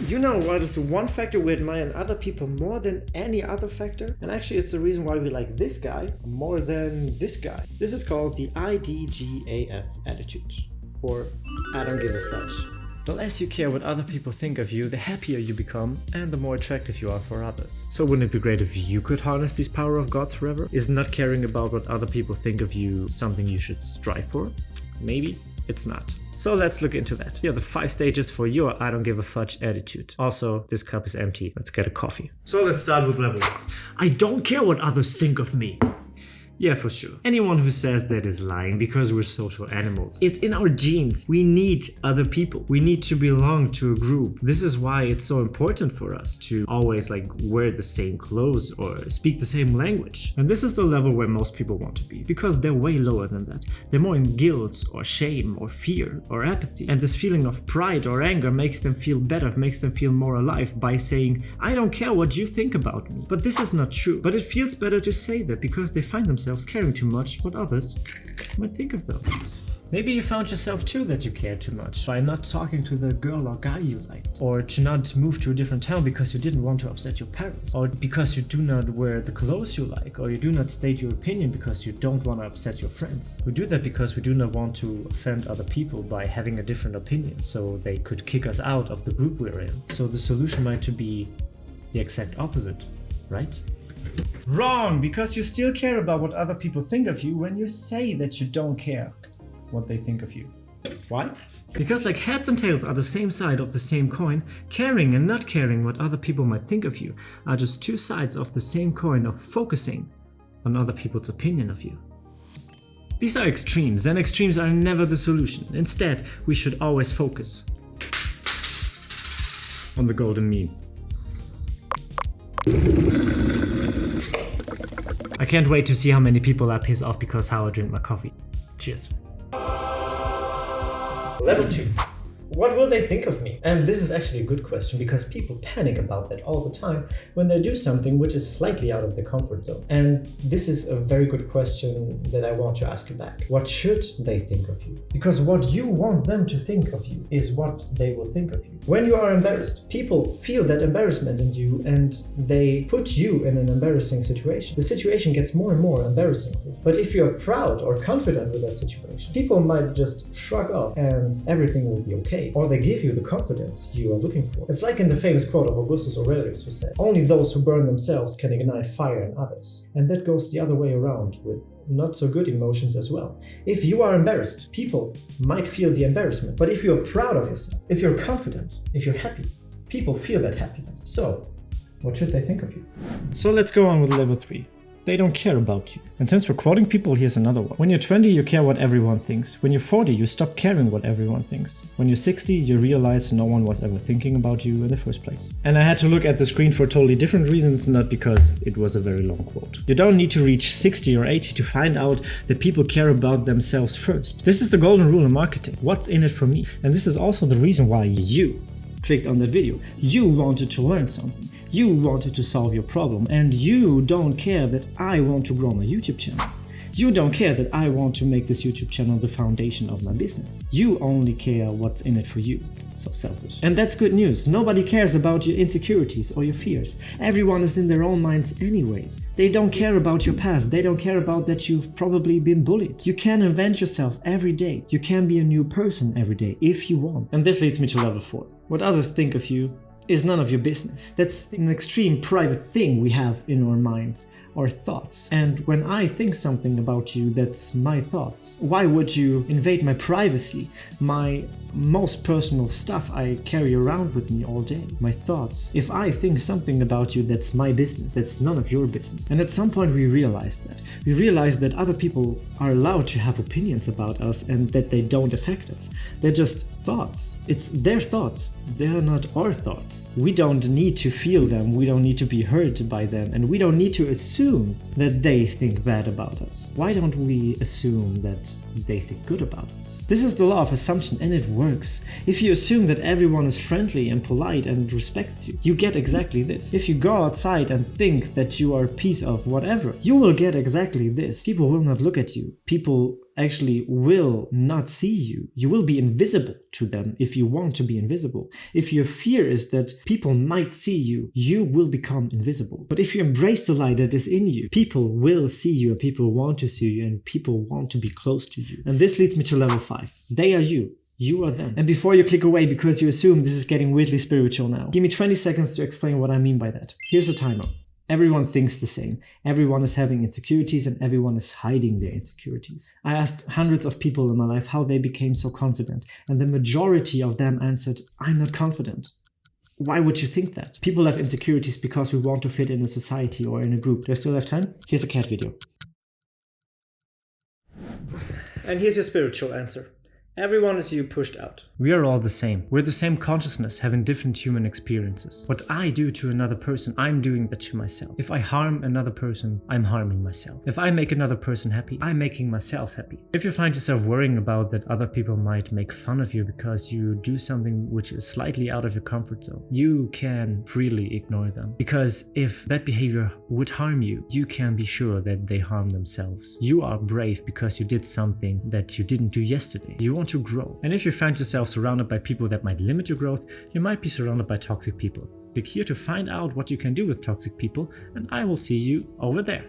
You know what is one factor we admire in other people more than any other factor? And actually it's the reason why we like this guy more than this guy. This is called the IDGAF attitude, or I don't give a fudge. The less you care what other people think of you, the happier you become and the more attractive you are for others. So wouldn't it be great if you could harness these power of gods forever? Is not caring about what other people think of you something you should strive for? Maybe it's not. So let's look into that. Here are the 5 stages for your I don't give a fudge attitude. Also, this cup is empty. Let's get a coffee. So let's start with level 1. I don't care what others think of me. Yeah, for sure. Anyone who says that is lying, because we're social animals. It's in our genes. We need other people. We need to belong to a group. This is why it's so important for us to always wear the same clothes or speak the same language. And this is the level where most people want to be, because they're way lower than that. They're more in guilt or shame or fear or apathy. And this feeling of pride or anger makes them feel better, makes them feel more alive by saying, I don't care what you think about me. But this is not true. But it feels better to say that because they find themselves caring too much what others might think of them. Maybe you found yourself too that you care too much by not talking to the girl or guy you liked, or to not move to a different town because you didn't want to upset your parents, or because you do not wear the clothes you like, or you do not state your opinion because you don't want to upset your friends. We do that because we do not want to offend other people by having a different opinion, so they could kick us out of the group we're in. So the solution might be the exact opposite, right? Wrong, because you still care about what other people think of you when you say that you don't care what they think of you. Why? Because like heads and tails are the same side of the same coin, caring and not caring what other people might think of you are just 2 sides of the same coin of focusing on other people's opinion of you. These are extremes, and extremes are never the solution. Instead, we should always focus on the golden mean. I can't wait to see how many people are pissed off because how I drink my coffee. Cheers. Level 2. What will they think of me? And this is actually a good question because people panic about that all the time when they do something which is slightly out of their comfort zone. And this is a very good question that I want to ask you back. What should they think of you? Because what you want them to think of you is what they will think of you. When you are embarrassed, people feel that embarrassment in you and they put you in an embarrassing situation. The situation gets more and more embarrassing for you. But if you're proud or confident with that situation, people might just shrug off and everything will be okay. Or they give you the confidence you are looking for. It's like in the famous quote of Augustus Aurelius, who said, only those who burn themselves can ignite fire in others. And that goes the other way around with not so good emotions as well. If you are embarrassed, people might feel the embarrassment. But if you're proud of yourself, if you're confident, if you're happy, people feel that happiness. So, what should they think of you? So let's go on with level 3. They don't care about you. And since we're quoting people, here's another one. When you're 20, you care what everyone thinks. When you're 40, you stop caring what everyone thinks. When you're 60, you realize no one was ever thinking about you in the first place. And I had to look at the screen for totally different reasons, not because it was a very long quote. You don't need to reach 60 or 80 to find out that people care about themselves first. This is the golden rule in marketing. What's in it for me? And this is also the reason why you clicked on that video. You wanted to learn something. You wanted to solve your problem, and you don't care that I want to grow my YouTube channel. You don't care that I want to make this YouTube channel the foundation of my business. You only care what's in it for you. So selfish. And that's good news. Nobody cares about your insecurities or your fears. Everyone is in their own minds anyways. They don't care about your past. They don't care about that you've probably been bullied. You can invent yourself every day. You can be a new person every day if you want. And this leads me to level 4. What others think of you is none of your business. That's an extreme private thing we have in our minds, our thoughts. And when I think something about you, that's my thoughts. Why would you invade my privacy, my most personal stuff I carry around with me all day, my thoughts? If I think something about you, that's my business. That's none of your business. And at some point we realized that. We realized that other people are allowed to have opinions about us and that they don't affect us. They're just thoughts. It's their thoughts. They're not our thoughts. We don't need to feel them. We don't need to be hurt by them. And we don't need to assume that they think bad about us. Why don't we assume that they think good about us? This is the law of assumption, and it works. If you assume that everyone is friendly and polite and respects you, you get exactly this. If you go outside and think that you are a piece of whatever, you will get exactly this. People will not look at you. People actually will not see you. You will be invisible to them if you want to be invisible. If your fear is that people might see you, you will become invisible. But if you embrace the light that is in you, people will see you and people want to see you and people want to be close to you. And this leads me to level 5. They are you. You are them. And before you click away because you assume this is getting weirdly spiritual now, give me 20 seconds to explain what I mean by that. Here's a timer. Everyone thinks the same. Everyone is having insecurities and everyone is hiding their insecurities. I asked hundreds of people in my life how they became so confident, and the majority of them answered, I'm not confident. Why would you think that? People have insecurities because we want to fit in a society or in a group. Do I still have time? Here's a cat video. And here's your spiritual answer. Everyone is you pushed out. We are all the same. We're the same consciousness having different human experiences. What I do to another person, I'm doing that to myself. If I harm another person, I'm harming myself. If I make another person happy, I'm making myself happy. If you find yourself worrying about that other people might make fun of you because you do something which is slightly out of your comfort zone, you can freely ignore them. Because if that behavior would harm you, you can be sure that they harm themselves. You are brave because you did something that you didn't do yesterday. You want to grow. And if you find yourself surrounded by people that might limit your growth, you might be surrounded by toxic people. Click here to find out what you can do with toxic people, and I will see you over there.